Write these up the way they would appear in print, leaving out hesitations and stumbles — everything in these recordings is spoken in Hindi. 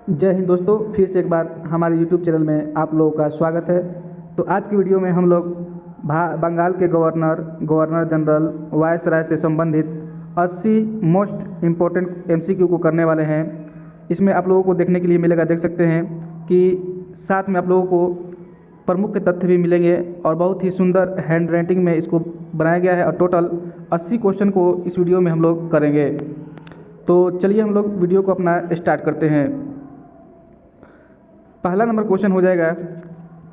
जय हिंद दोस्तों, फिर से एक बार हमारे YouTube चैनल में आप लोगों का स्वागत है। तो आज की वीडियो में हम लोग बंगाल के गवर्नर जनरल वायसराय से संबंधित 80 मोस्ट इम्पोर्टेंट MCQ को करने वाले हैं। इसमें आप लोगों को देखने के लिए मिलेगा, देख सकते हैं कि साथ में आप लोगों को प्रमुख तथ्य भी मिलेंगे और बहुत ही सुंदर हैंड राइटिंग में इसको बनाया गया है और टोटल 80 क्वेश्चन को इस वीडियो में हम लोग करेंगे। तो चलिए हम लोग वीडियो को अपना स्टार्ट करते हैं। पहला नंबर क्वेश्चन हो जाएगा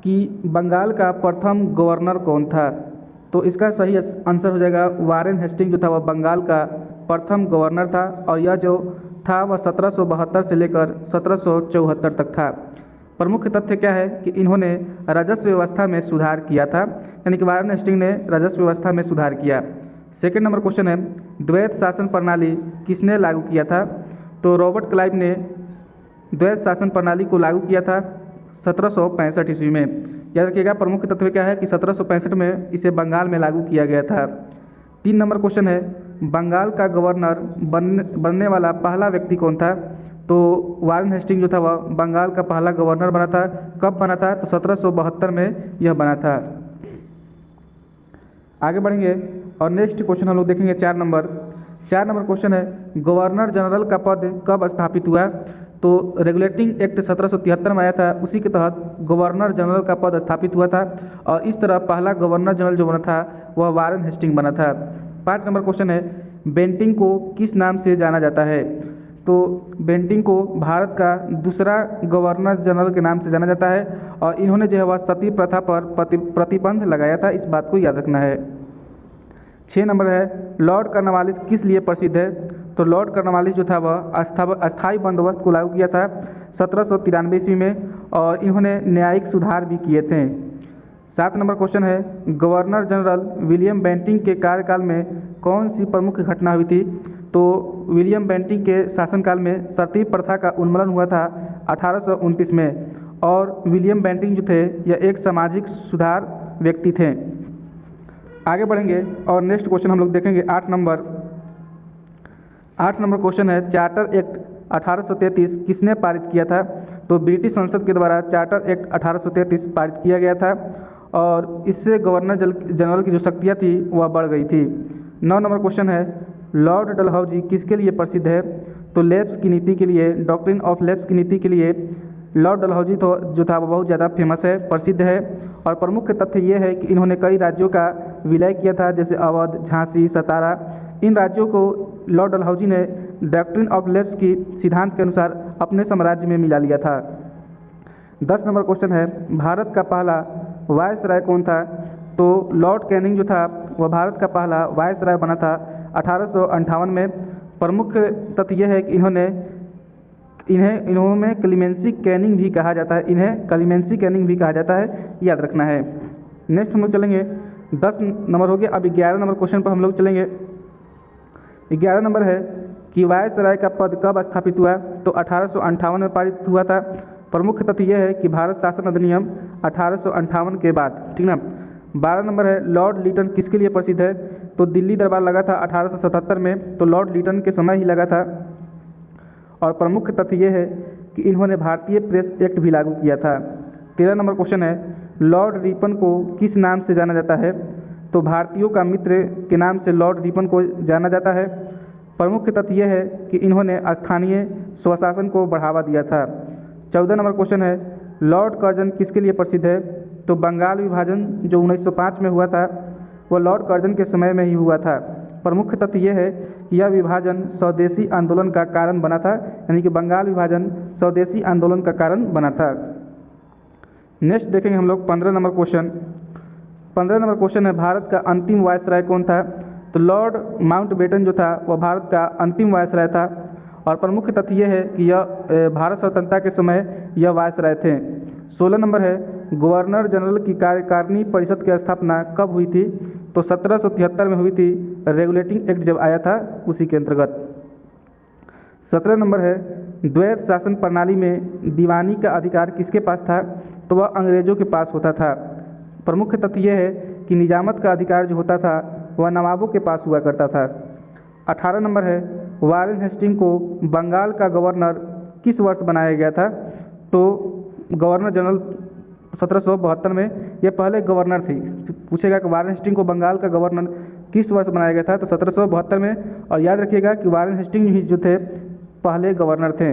कि बंगाल का प्रथम गवर्नर कौन था। तो इसका सही आंसर हो जाएगा वारेन हेस्टिंग, जो था वह बंगाल का प्रथम गवर्नर था और यह जो था वह 1772 से लेकर 1774 तक था। प्रमुख तथ्य क्या है कि इन्होंने राजस्व व्यवस्था में सुधार किया था, यानी कि वारेन हेस्टिंग ने राजस्व व्यवस्था में सुधार किया। सेकेंड नंबर क्वेश्चन है द्वैत शासन प्रणाली किसने लागू किया था। तो रॉबर्ट क्लाइव ने द्वैत शासन प्रणाली को लागू किया था 1765 ईस्वी में। याद रखिएगा, प्रमुख तत्व क्या है कि 1765 में इसे बंगाल में लागू किया गया था। 3 नंबर क्वेश्चन है बंगाल का गवर्नर बनने वाला पहला व्यक्ति कौन था। तो वारेन हेस्टिंग जो था वह बंगाल का पहला गवर्नर बना था। कब बना था? तो 1772 में यह बना था। आगे बढ़ेंगे और नेक्स्ट क्वेश्चन हम लोग देखेंगे 4 नंबर क्वेश्चन है गवर्नर जनरल का पद कब स्थापित हुआ। तो रेगुलेटिंग एक्ट 1773 में आया था, उसी के तहत गवर्नर जनरल का पद स्थापित हुआ था और इस तरह पहला गवर्नर जनरल जो बना था वह वारेन हेस्टिंग बना था। 5 नंबर क्वेश्चन है बेंटिंक को किस नाम से जाना जाता है। तो बेंटिंक को भारत का दूसरा गवर्नर जनरल के नाम से जाना जाता है और इन्होंने जो है वह सती प्रथा पर प्रतिबंध लगाया था, इस बात को याद रखना है। 6 नंबर है लॉर्ड कॉर्नवालिस किस लिए प्रसिद्ध है। तो लॉर्ड कॉर्नवालिस जो था वह अस्थायी बंदोबस्त को लागू किया था 1793 ईस्वी में और इन्होंने न्यायिक सुधार भी किए थे। 7 नंबर क्वेश्चन है गवर्नर जनरल विलियम बेंटिंक के कार्यकाल में कौन सी प्रमुख घटना हुई थी। तो विलियम बेंटिंक के शासनकाल में सती प्रथा का उन्मूलन हुआ था 1829 में और विलियम बेंटिंक जो थे यह एक सामाजिक सुधार व्यक्ति थे। आगे बढ़ेंगे और नेक्स्ट क्वेश्चन हम लोग देखेंगे 8 नंबर क्वेश्चन है चार्टर एक्ट 1833 किसने पारित किया था। तो ब्रिटिश संसद के द्वारा चार्टर एक्ट 1833 पारित किया गया था और इससे गवर्नर जनरल की जो शक्तियाँ थी वह बढ़ गई थी। 9 नंबर क्वेश्चन है लॉर्ड डलहौजी किसके लिए प्रसिद्ध है। तो लेब्स की नीति के लिए, डॉक्ट्रिन ऑफ लेब्स की नीति के लिए लॉर्ड डलहौजी तो जो था वो बहुत ज़्यादा फेमस है, प्रसिद्ध है और प्रमुख तथ्य ये है कि इन्होंने कई राज्यों का विलय किया था, जैसे अवध, झांसी, सतारा। इन राज्यों को लॉर्ड डलहौजी ने डॉक्ट्रिन ऑफ लेब्स की सिद्धांत के अनुसार अपने साम्राज्य में मिला लिया था। 10 नंबर क्वेश्चन है भारत का पहला वायसराय कौन था। तो लॉर्ड कैनिंग जो था वह भारत का पहला वायसराय बना था 1858 में। प्रमुख तथ्य यह है कि इन्होंने क्लीमेंसी कैनिंग भी कहा जाता है, इन्हें क्लीमेंसी कैनिंग भी कहा जाता है, याद रखना है। नेक्स्ट हम लोग चलेंगे 10 नंबर हो गया। अब 11 नंबर क्वेश्चन पर हम लोग चलेंगे। 11 नंबर है कि वायसराय का पद कब स्थापित हुआ। तो 1858 में पारित हुआ था। प्रमुख तथ्य यह है कि भारत शासन अधिनियम 1858 के बाद, ठीक ना। 12 नंबर है लॉर्ड लिटन किसके लिए प्रसिद्ध है। तो दिल्ली दरबार लगा था 1877 में, तो लॉर्ड लिटन के समय ही लगा था और प्रमुख तथ्य यह है कि इन्होंने भारतीय प्रेस एक्ट भी लागू किया था। 13 नंबर क्वेश्चन है लॉर्ड रिपन को किस नाम से जाना जाता है। तो भारतीयों का मित्र के नाम से लॉर्ड रिपन को जाना जाता है। प्रमुख तथ्य यह है कि इन्होंने स्थानीय स्वशासन को बढ़ावा दिया था। 14 नंबर क्वेश्चन है लॉर्ड कर्जन किसके लिए प्रसिद्ध है। तो बंगाल विभाजन जो 1905 में हुआ था वह लॉर्ड कर्जन के समय में ही हुआ था। प्रमुख तथ्य यह है कि यह विभाजन स्वदेशी आंदोलन का कारण बना था, यानी कि बंगाल विभाजन स्वदेशी आंदोलन का कारण बना था। नेक्स्ट देखेंगे हम लोग 15 नंबर क्वेश्चन। 15 नंबर क्वेश्चन है भारत का अंतिम वायसराय कौन था। तो लॉर्ड माउंटबेटन जो था वह भारत का अंतिम वायसराय था और प्रमुख तथ्य यह है कि यह भारत स्वतंत्रता के समय यह वायसराय थे। 16 नंबर है गवर्नर जनरल की कार्यकारिणी परिषद की स्थापना कब हुई थी। तो 1773 में हुई थी, रेगुलेटिंग एक्ट जब आया था उसी के अंतर्गत। 17 नंबर है द्वैत शासन प्रणाली में दीवानी का अधिकार किसके पास था। तो वह अंग्रेजों के पास होता था। प्रमुख तथ्य यह है कि निजामत का अधिकार जो होता था वह नवाबों के पास हुआ करता था। 18 नंबर है वारेन हेस्टिंग को बंगाल का गवर्नर किस वर्ष बनाया गया था? तो गवर्नर जनरल 1772 में ये पहले गवर्नर थी। पूछेगा कि वारेन हेस्टिंग को बंगाल का गवर्नर किस वर्ष बनाया गया था? तो 1772 में। और याद रखिएगा कि वारेन हेस्टिंग ही जो थे पहले गवर्नर थे।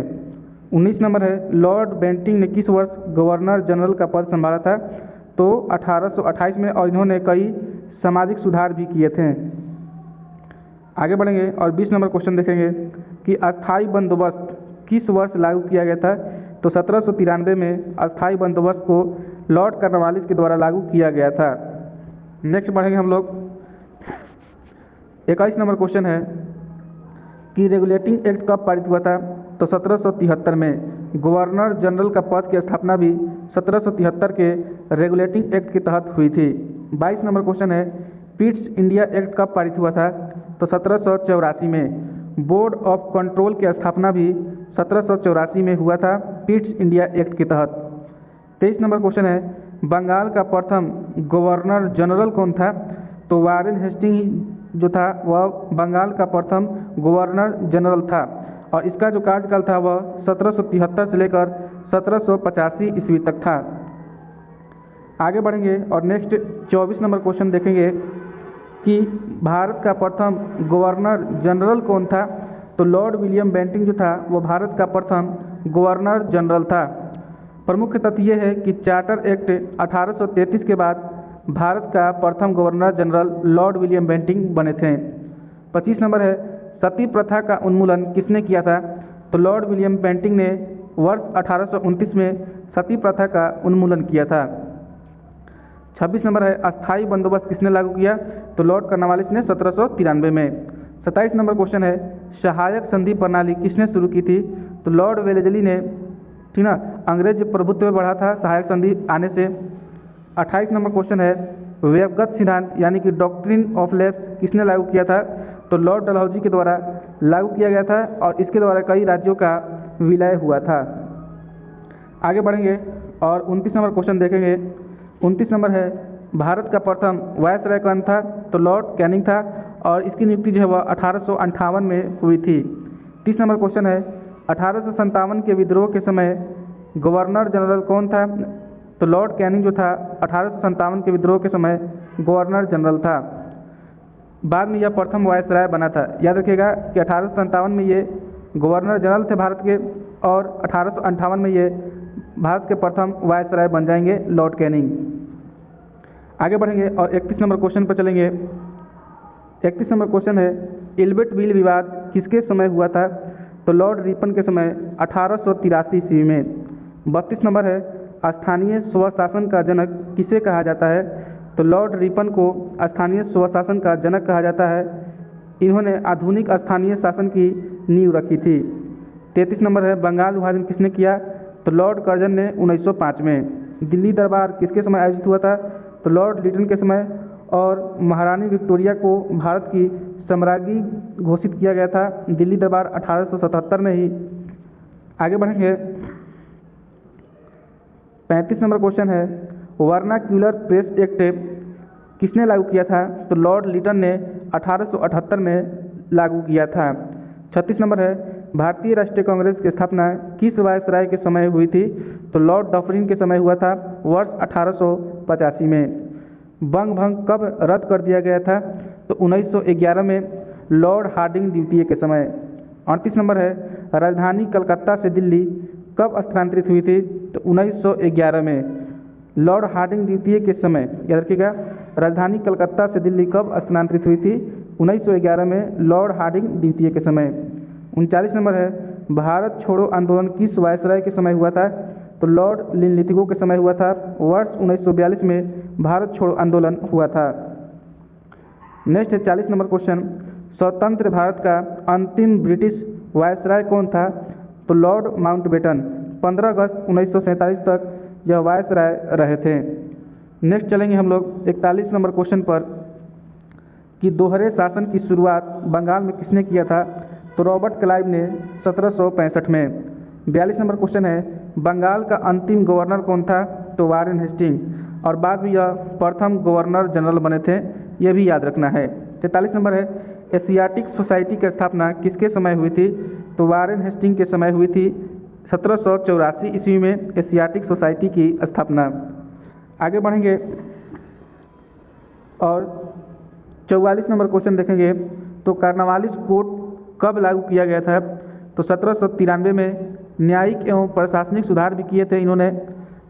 19 नंबर है, लॉर्ड बेंटिंग ने किस वर्ष गवर्नर जनरल का पद संभाला था? तो 1828 में, और इन्होंने कई सामाजिक सुधार भी किए थे। आगे बढ़ेंगे और 20 नंबर क्वेश्चन देखेंगे कि अस्थाई बंदोबस्त किस वर्ष लागू किया गया था? तो 1793 में अस्थाई बंदोबस्त को लॉर्ड कॉर्नवालिस के द्वारा लागू किया गया था। नेक्स्ट बढ़ेंगे हम लोग। 21 नंबर क्वेश्चन है कि रेगुलेटिंग एक्ट कब पारित हुआ था? तो 1773 में। गवर्नर जनरल का पद की स्थापना भी 1773 के रेगुलेटिंग एक्ट के तहत हुई थी। 22 नंबर क्वेश्चन है, पिट्स इंडिया एक्ट कब पारित हुआ था? तो 1784 में। बोर्ड ऑफ कंट्रोल की स्थापना भी 1784 में हुआ था पिट्स इंडिया एक्ट के तहत। 23 नंबर क्वेश्चन है, बंगाल का प्रथम गवर्नर जनरल कौन था? तो वारेन हेस्टिंग जो था वह बंगाल का प्रथम गवर्नर जनरल था, और इसका जो कार्यकाल था वह 1773 से लेकर 1785 ईस्वी तक था। आगे बढ़ेंगे और नेक्स्ट 24 नंबर क्वेश्चन देखेंगे कि भारत का प्रथम गवर्नर जनरल कौन था? तो लॉर्ड विलियम बेंटिंग जो था वह भारत का प्रथम गवर्नर जनरल था। प्रमुख तथ्य यह है कि चार्टर एक्ट 1833 के बाद भारत का प्रथम governor general Lord William Bentinck बने थे। 25 नंबर है, सती प्रथा का उन्मूलन किसने किया था? तो लॉर्ड विलियम बेंटिंग ने वर्ष 1829 में सती प्रथा का उन्मूलन किया था। 26 नंबर है, अस्थाई बंदोबस्त किसने लागू किया? तो लॉर्ड कॉर्नवालिस ने 1793 में। 27 नंबर क्वेश्चन है, सहायक संधि प्रणाली किसने शुरू की थी? तो लॉर्ड वेलेजली ने, ठीक ना, अंग्रेज प्रभुत्व में बढ़ा था सहायक संधि आने से। 28 नंबर क्वेश्चन है, व्यवगत सिद्धांत यानी कि डॉक्ट्रिन ऑफ लैप्स किसने लागू किया था? तो लॉर्ड डलहौजी के द्वारा लागू किया गया था, और इसके द्वारा कई राज्यों का विलय हुआ था। आगे बढ़ेंगे और 29 नंबर क्वेश्चन देखेंगे। 29 नंबर है, भारत का प्रथम वायसराय कौन था? तो लॉर्ड कैनिंग था, और इसकी नियुक्ति जो है वह 1858 में हुई थी। 30 नंबर क्वेश्चन है, 1857 के विद्रोह के समय गवर्नर जनरल कौन था? तो लॉर्ड कैनिंग जो था 1857 के विद्रोह के समय गवर्नर जनरल था। बाद में यह प्रथम वायसराय बना था। याद रखिएगा कि 1857 में ये गवर्नर जनरल थे भारत के, और 1858 में ये भारत के प्रथम वायसराय बन जाएंगे लॉर्ड कैनिंग। आगे बढ़ेंगे और 31 नंबर क्वेश्चन पर चलेंगे। 31 नंबर क्वेश्चन है, इल्बर्ट बिल विवाद किसके समय हुआ था? तो लॉर्ड रिपन के समय 1883 ईस्वी में। 32 नंबर है, स्थानीय स्वशासन का जनक किसे कहा जाता है? तो लॉर्ड रिपन को स्थानीय स्वशासन का जनक कहा जाता है। इन्होंने आधुनिक स्थानीय शासन की नींव रखी थी। 33 नंबर है, बंगाल विभाजन किसने किया? तो लॉर्ड कर्जन ने 1905 में। दिल्ली दरबार किसके समय आयोजित हुआ था? तो लॉर्ड लिटन के समय, और महारानी विक्टोरिया को भारत की सम्राज्ञी घोषित किया गया था दिल्ली दरबार 1877 में ही। आगे बढ़ेंगे। 35 नंबर क्वेश्चन है, वर्नाक्यूलर प्रेस एक्ट किसने लागू किया था? तो लॉर्ड लिटन ने 1878 में लागू किया था। 36 नंबर है, भारतीय राष्ट्रीय कांग्रेस की स्थापना किस वायसराय के समय हुई थी? तो लॉर्ड डफरिन के समय हुआ था वर्ष 1885 में। बंग भंग कब रद्द कर दिया गया था? तो 1911 में लॉर्ड हार्डिंग द्वितीय के समय। 38 नंबर है, राजधानी कलकत्ता से दिल्ली कब स्थानांतरित हुई थी? तो 1911 में लॉर्ड हार्डिंग द्वितीय के समय। याद रखिएगा, राजधानी कलकत्ता से दिल्ली कब स्थानांतरित हुई थी? 1911 में लॉर्ड हार्डिंग द्वितीय के समय। 39 नंबर है, भारत छोड़ो आंदोलन किस वायसराय के समय हुआ था? तो लॉर्ड लिनलिथिगो के समय हुआ था वर्ष 1942 में भारत छोड़ो आंदोलन हुआ था। नेक्स्ट है 40 नंबर क्वेश्चन, स्वतंत्र भारत का अंतिम ब्रिटिश वायसराय कौन था? तो लॉर्ड माउंटबेटन। 15 अगस्त 1947 तक यह वायसराय रहे थे। नेक्स्ट चलेंगे हम लोग 41 नंबर क्वेश्चन पर कि दोहरे शासन की शुरुआत बंगाल में किसने किया था? तो रॉबर्ट क्लाइव ने 1765 में। 42 नंबर क्वेश्चन है, बंगाल का अंतिम गवर्नर कौन था? तो वारेन हेस्टिंग, और बाद में यह प्रथम गवर्नर जनरल बने थे, यह भी याद रखना है। 43 नंबर है, एशियाटिक सोसाइटी की स्थापना किसके समय हुई थी? तो वारेन हेस्टिंग के समय हुई थी। 1784 ईस्वी में एशियाटिक सोसाइटी की स्थापना। आगे बढ़ेंगे और 44 नंबर क्वेश्चन देखेंगे। तो कार्नवालिस कोड कब लागू किया गया था? तो 1793 में। न्यायिक एवं प्रशासनिक सुधार भी किए थे इन्होंने।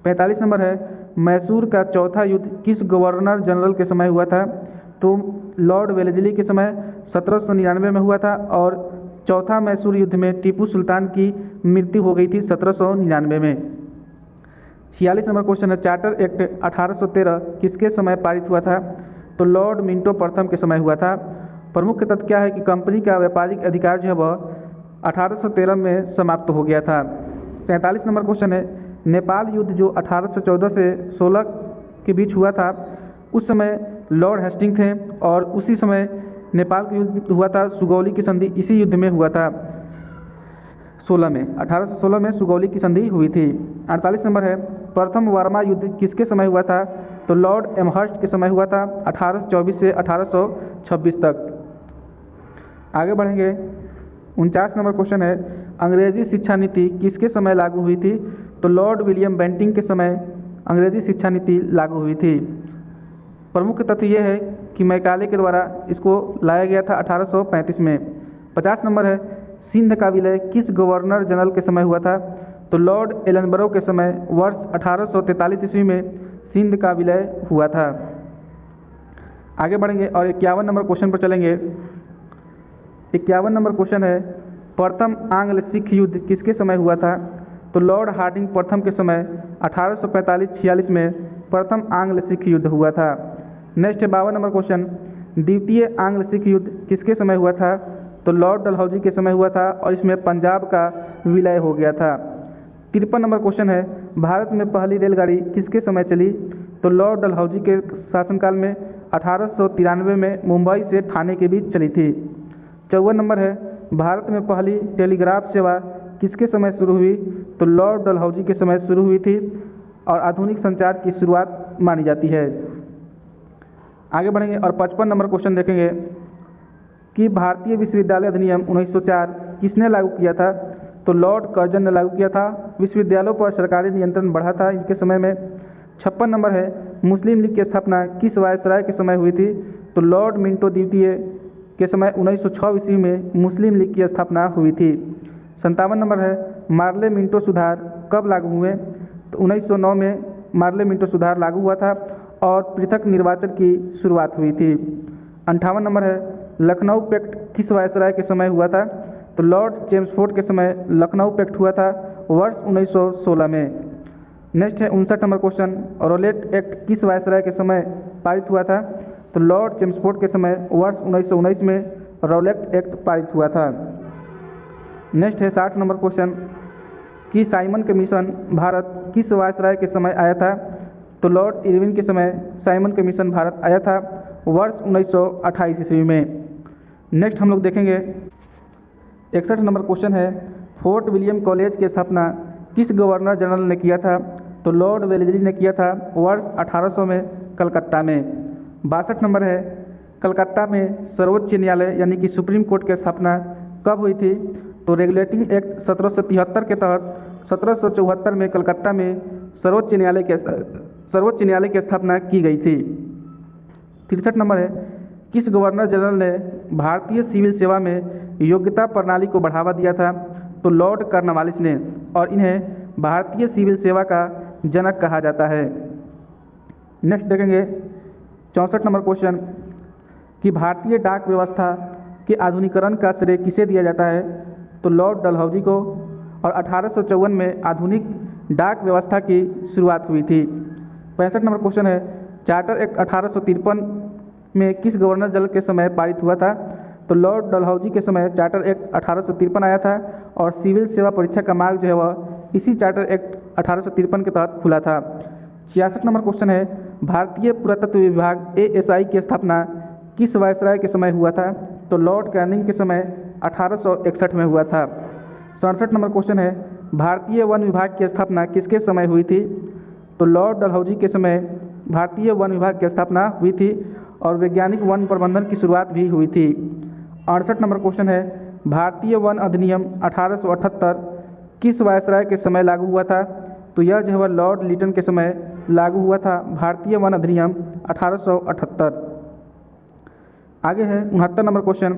45 नंबर है, मैसूर का चौथा युद्ध किस गवर्नर जनरल के समय हुआ था? तो लॉर्ड वेलेस्ली के समय 1799 में हुआ था और चौथा मैसूर युद्ध में टीपू सुल्तान की मृत्यु हो गई थी 1799 में। 46 नंबर क्वेश्चन है, चार्टर एक्ट 1813 किसके समय पारित हुआ था? तो लॉर्ड मिंटो प्रथम के समय हुआ था। प्रमुख तथ्य क्या है कि कंपनी का व्यापारिक अधिकार जो है वह 1813 में समाप्त हो गया था। 43 नंबर क्वेश्चन है, नेपाल युद्ध जो 1814 से 16 के बीच हुआ था, उस समय लॉर्ड हेस्टिंग थे और उसी समय नेपाल का युद्ध हुआ था। सुगौली की संधि इसी युद्ध में हुआ था 16 में, 1816 में सुगौली की संधि हुई थी। 48 नंबर है, प्रथम वर्मा युद्ध किसके समय हुआ था? तो लॉर्ड एमहर्स्ट के समय हुआ था 1824 से 1826 तक। आगे बढ़ेंगे। 49 नंबर क्वेश्चन है, अंग्रेजी शिक्षा नीति किसके समय लागू हुई थी? तो लॉर्ड विलियम बेंटिंग के समय अंग्रेजी शिक्षा नीति लागू हुई थी। प्रमुख तथ्य यह है कि मैकाले के द्वारा इसको लाया गया था 1835 में। 50 नंबर है, सिंध का विलय किस गवर्नर जनरल के समय हुआ था? तो लॉर्ड एलनबरो के समय वर्ष 1843 ईस्वी में सिंध का विलय हुआ था। आगे बढ़ेंगे और 51 नंबर क्वेश्चन पर चलेंगे। 51 नंबर क्वेश्चन है, प्रथम आंग्ल सिख युद्ध किसके समय हुआ था? तो लॉर्ड हार्डिंग प्रथम के समय 1845-46 में प्रथम आंग्ल सिख युद्ध हुआ था। नेक्स्ट है 52 नंबर क्वेश्चन, द्वितीय आंग्ल सिख युद्ध किसके समय हुआ था? तो लॉर्ड डलहौजी के समय हुआ था और इसमें पंजाब का विलय हो गया था। 53 नंबर क्वेश्चन है, भारत में पहली रेलगाड़ी किसके समय चली? तो लॉर्ड डलहौजी के शासनकाल में 1893 में मुंबई से ठाणे के बीच चली थी। 54 नंबर है, भारत में पहली टेलीग्राफ सेवा किसके समय शुरू हुई? तो लॉर्ड डलहौजी के समय शुरू हुई थी और आधुनिक संचार की शुरुआत मानी जाती है। आगे बढ़ेंगे और 55 नंबर क्वेश्चन देखेंगे कि भारतीय विश्वविद्यालय अधिनियम 1904 किसने लागू किया था? तो लॉर्ड कर्जन ने लागू किया था। विश्वविद्यालयों पर सरकारी नियंत्रण बढ़ा था इनके समय में। 56 नंबर है, मुस्लिम लीग की स्थापना किस वायसराय के समय हुई थी? तो लॉर्ड मिंटो द्वितीय के समय 1906 ईस्वी में मुस्लिम लीग की स्थापना हुई थी। 57 नंबर है, मार्ले मिंटो सुधार कब लागू हुए? तो 1909 में मार्ले मिंटो सुधार लागू हुआ था और पृथक निर्वाचन की शुरुआत हुई थी। 58 नंबर है, लखनऊ पैक्ट किस वायसराय के समय हुआ था? तो लॉर्ड चेम्सफोर्ड के समय लखनऊ पैक्ट हुआ था वर्ष 1916 में। नेक्स्ट है 59 नंबर क्वेश्चन, रोलेट एक्ट किस वायसराय के समय पारित हुआ था? तो लॉर्ड चेम्सफोर्ड के समय वर्ष 1919 में रोलेट एक्ट पारित हुआ था। नेक्स्ट है 60 नंबर क्वेश्चन कि साइमन कमीशन भारत किस वायसराय के समय आया था? तो लॉर्ड इरविन के समय साइमन कमीशन भारत आया था वर्ष 1928 ईस्वी में। नेक्स्ट हम लोग देखेंगे 61 नंबर क्वेश्चन है, फोर्ट विलियम कॉलेज की स्थापना किस गवर्नर जनरल ने किया था? तो लॉर्ड वेलेस्ली ने किया था वर्ष 1800 में कलकत्ता में। 62 नंबर है, कलकत्ता में सर्वोच्च न्यायालय यानी कि सुप्रीम कोर्ट की स्थापना कब हुई थी? तो रेगुलेटिंग एक्ट 1773 के तहत 1774 में कलकत्ता में सर्वोच्च न्यायालय की स्थापना की गई थी। 63 नंबर है, किस गवर्नर जनरल ने भारतीय सिविल सेवा में योग्यता प्रणाली को बढ़ावा दिया था? तो लॉर्ड कार्नवालिस ने, और इन्हें भारतीय सिविल सेवा का जनक कहा जाता है। नेक्स्ट देखेंगे 64 नंबर क्वेश्चन कि भारतीय डाक व्यवस्था के आधुनिकीकरण का श्रेय किसे दिया जाता है? तो लॉर्ड डलहौजी को, और 1854 में आधुनिक डाक व्यवस्था की शुरुआत हुई थी। 65 नंबर क्वेश्चन है, चार्टर एक्ट 1853 में किस गवर्नर जनरल के समय पारित हुआ था? तो लॉर्ड डलहौजी के समय चार्टर एक्ट 1853 आया था और सिविल सेवा परीक्षा का मार्ग जो है वह इसी चार्टर एक्ट 1853 के तहत खुला था। 66 नंबर क्वेश्चन है, भारतीय पुरातत्व विभाग ASI की स्थापना किस वायसराय के समय हुआ था? तो लॉर्ड कैनिंग के समय 1861 में हुआ था। 67 नंबर क्वेश्चन है, भारतीय वन विभाग की स्थापना किसके समय हुई थी? तो लॉर्ड डलहौजी के समय भारतीय वन विभाग की स्थापना हुई थी और वैज्ञानिक वन प्रबंधन की शुरुआत भी हुई थी। 68 नंबर क्वेश्चन है, भारतीय वन अधिनियम 1878 किस वायसराय के समय लागू हुआ था? तो यह जो है लॉर्ड लिटन के समय लागू हुआ था, भारतीय वन अधिनियम 1878। आगे है 69 नंबर क्वेश्चन,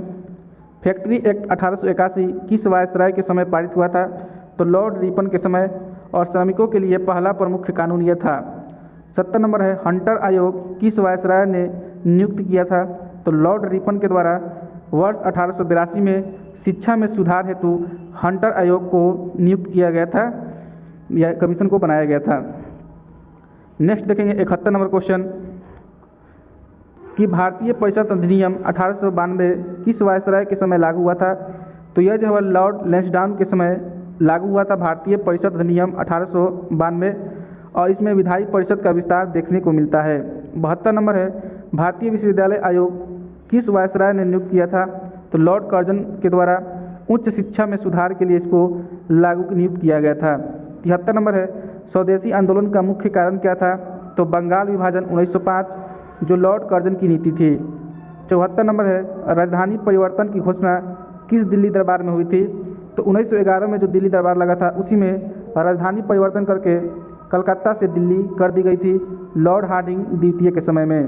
फैक्ट्री एक्ट 1881 किस वायसराय के समय पारित हुआ था? तो लॉर्ड रिपन के समय, और श्रमिकों के लिए पहला प्रमुख कानून यह था। 70 नंबर है, हंटर आयोग किस वायसराय ने नियुक्त किया था? तो लॉर्ड रिपन के द्वारा वर्ष 1882 में शिक्षा में सुधार हेतु हंटर आयोग को नियुक्त किया गया था, या कमीशन को बनाया गया था। नेक्स्ट देखेंगे 71 नंबर क्वेश्चन कि भारतीय परिषद अधिनियम 1892 किस वायसराय के समय लागू हुआ था? तो यह जो है लॉर्ड लैंसडाउन के समय लागू हुआ था, भारतीय परिषद अधिनियम 1892, और इसमें विधायी परिषद का विस्तार देखने को मिलता है। 72 नंबर है, भारतीय विश्वविद्यालय आयोग किस वायसराय ने नियुक्त किया था? तो लॉर्ड कर्जन के द्वारा उच्च शिक्षा में सुधार के लिए इसको नियुक्त किया गया था। 73 नंबर है, स्वदेशी आंदोलन का मुख्य कारण क्या था? तो बंगाल विभाजन 1905 जो लॉर्ड कर्जन की नीति थी। 74 नंबर है, राजधानी परिवर्तन की घोषणा किस दिल्ली दरबार में हुई थी? तो 1911 में जो दिल्ली दरबार लगा था उसी में राजधानी परिवर्तन करके कलकत्ता से दिल्ली कर दी गई थी, लॉर्ड हार्डिंग द्वितीय के समय में।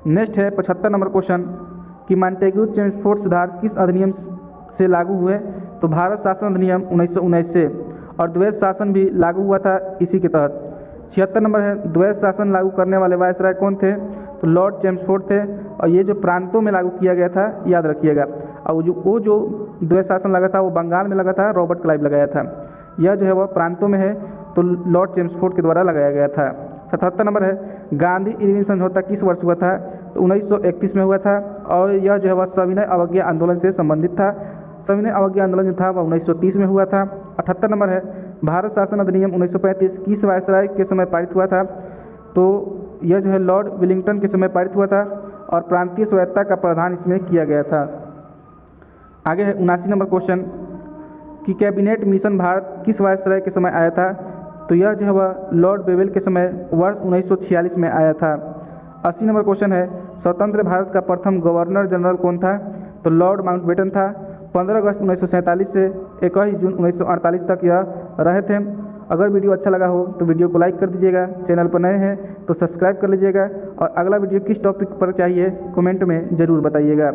नेक्स्ट है 75 नंबर क्वेश्चन कि मॉन्टेग्यू चेम्सफोर्ड सुधार किस अधिनियम से लागू हुए? तो भारत शासन अधिनियम 1919 से, और द्वैध शासन भी लागू हुआ था इसी के तहत। 76 नंबर है, द्वैध शासन लागू करने वाले वायसराय कौन थे? तो लॉर्ड चेम्सफोर्ड थे, और ये जो प्रांतों में लागू किया गया था याद रखिएगा। और वो जो द्वैध शासन लगा था वो बंगाल में लगा था, रॉबर्ट क्लाइव लगाया था। यह जो है वह प्रांतों में है, तो लॉर्ड चेम्सफोर्ड के द्वारा लगाया गया था। 77 नंबर है, गांधी इरविन समझौता किस वर्ष हुआ था? तो 1931 में हुआ था, और यह जो है वह सविनय अवज्ञा आंदोलन से संबंधित था। सविनय अवज्ञा आंदोलन जो था वह 1930 में हुआ था। 78 नंबर है, भारत शासन अधिनियम 1935 किस वायसराय के समय पारित हुआ था? तो यह जो है लॉर्ड विलिंगटन के समय पारित हुआ था, और प्रांतीय स्वायत्तता का प्रावधान इसमें किया गया था। आगे है 79 नंबर क्वेश्चन कि कैबिनेट मिशन भारत किस वायसराय के समय आया था? तो यह जो है वह लॉर्ड बेवेल के समय वर्ष 1946 में आया था। 80 नंबर क्वेश्चन है, स्वतंत्र भारत का प्रथम गवर्नर जनरल कौन था? तो लॉर्ड माउंटबेटन था। 15 अगस्त 1947 से 21 जून 1948 तक यह रहे थे। अगर वीडियो अच्छा लगा हो तो वीडियो को लाइक कर दीजिएगा, चैनल पर नए हैं तो सब्सक्राइब कर लीजिएगा, और अगला वीडियो किस टॉपिक पर चाहिए कमेंट में ज़रूर बताइएगा।